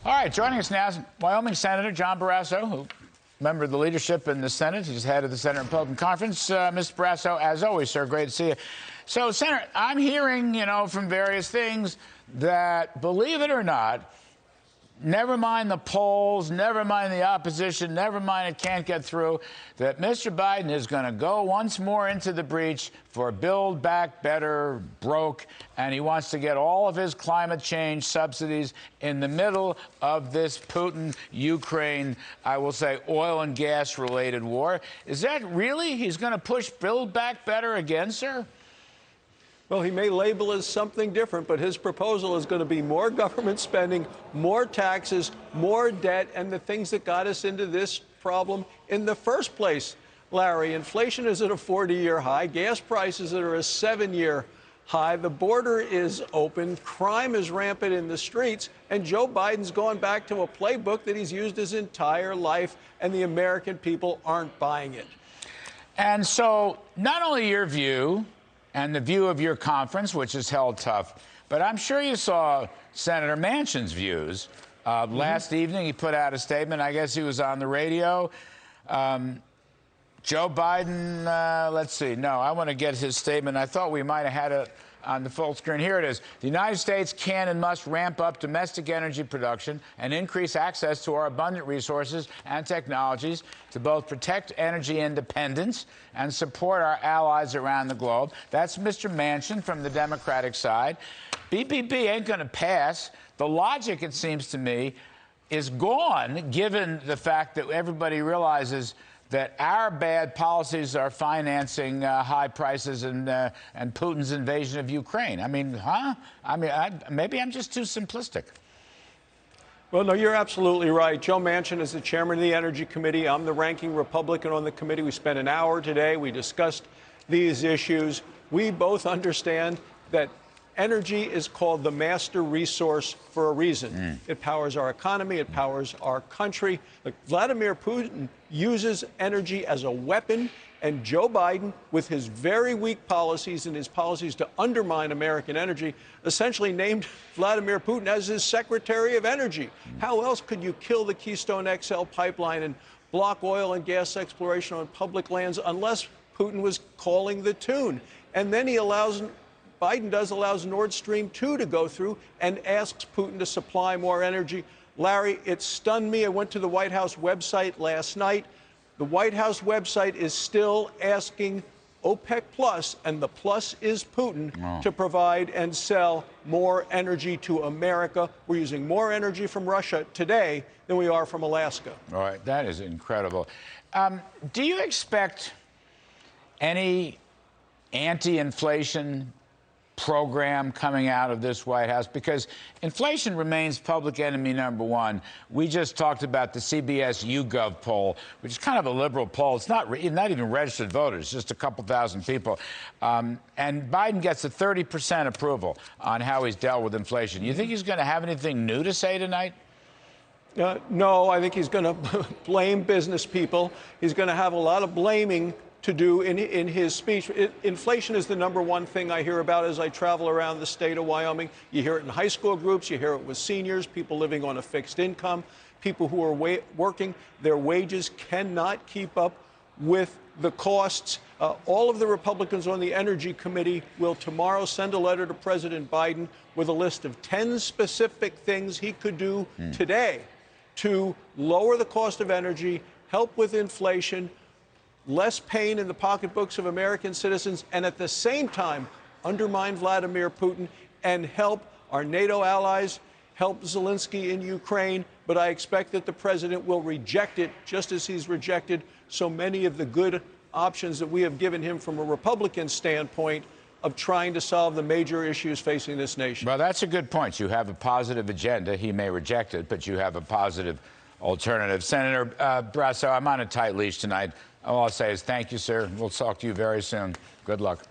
All right, joining us now is Wyoming Senator John Barrasso, who member of the leadership in the Senate. He's head of the Senate Republican Conference. Mr. Barrasso, as always, sir, great to see you. So, Senator, I'm hearing, from various things that, believe it or not, never mind the polls, never mind the opposition, never mind it can't get through, that Mr. Biden is going to go once more into the breach for Build Back Better broke, and he wants to get all of his climate change subsidies in the middle of this Putin-Ukraine, I will say, oil and gas-related war. Is that really, he's going to push Build Back Better again, sir? Well, he may label as something different, but his proposal is going to be more government spending, more taxes, more debt, and the things that got us into this problem in the first place. Larry, inflation is at a 40-year high, gas prices are at a 7-year high, the border is open, crime is rampant in the streets, and Joe Biden's gone back to a playbook that he's used his entire life, and the American people aren't buying it. And so, not only your view and the view of your conference, which is held tough, but I'm sure you saw Senator Manchin's views. Last evening, he put out a statement. I guess he was on the radio. Joe Biden, let's see. No, I want to get his statement. I thought we might have had it on the full screen. Here it is. The United States can and must ramp up domestic energy production and increase access to our abundant resources and technologies to both protect energy independence and support our allies around the globe. That's Mr. Manchin from the Democratic side. BBB ain't going to pass. The logic, it seems to me, is gone, given the fact that everybody realizes that our bad policies are financing high prices and Putin's invasion of Ukraine. I mean, maybe I'm just too simplistic. Well, no, you're absolutely right. Joe Manchin is the chairman of the Energy Committee. I'm the ranking Republican on the committee. We spent an hour today. We discussed these issues. We both understand that energy is called the master resource for a reason. It powers our economy. It powers our country. Look, Vladimir Putin uses energy as a weapon, and Joe Biden, with his very weak policies and his policies to undermine American energy, essentially named Vladimir Putin as his Secretary of Energy. How else could you kill the Keystone XL pipeline and block oil and gas exploration on public lands unless Putin was calling the tune? And then Biden allows Nord Stream 2 to go through and asks Putin to supply more energy. Larry, it stunned me. I went to the White House website last night. The White House website is still asking OPEC Plus, and the plus is Putin, to provide and sell more energy to America. We're using more energy from Russia today than we are from Alaska. All right, that is incredible. Do you expect any anti-inflation program coming out of this White House? Because inflation remains public enemy number one. We just talked about the CBS YouGov poll, which is kind of a liberal poll. It's not even registered voters, just a couple thousand people. And Biden gets a 30% approval on how he's dealt with inflation. You think he's going to have anything new to say tonight? No, I think he's going to blame business people. He's going to have a lot of blaming to do in his speech. Inflation is the number one thing I hear about as I travel around the state of Wyoming. You hear it in high school groups, you hear it with seniors, people living on a fixed income, people who are working. Their wages cannot keep up with the costs. All of the Republicans on the Energy Committee will tomorrow send a letter to President Biden with a list of 10 specific things he could do today to lower the cost of energy, help with inflation, less pain in the pocketbooks of American citizens, and at the same time undermine Vladimir Putin and help our NATO allies, help Zelensky in Ukraine. But I expect that the president will reject it, just as he's rejected so many of the good options that we have given him from a Republican standpoint of trying to solve the major issues facing this nation. Well, that's a good point. You have a positive agenda. He may reject it, but you have a positive alternative. Senator Barrasso, I'm on a tight leash tonight. All I'll say is thank you, sir. We'll talk to you very soon. Good luck.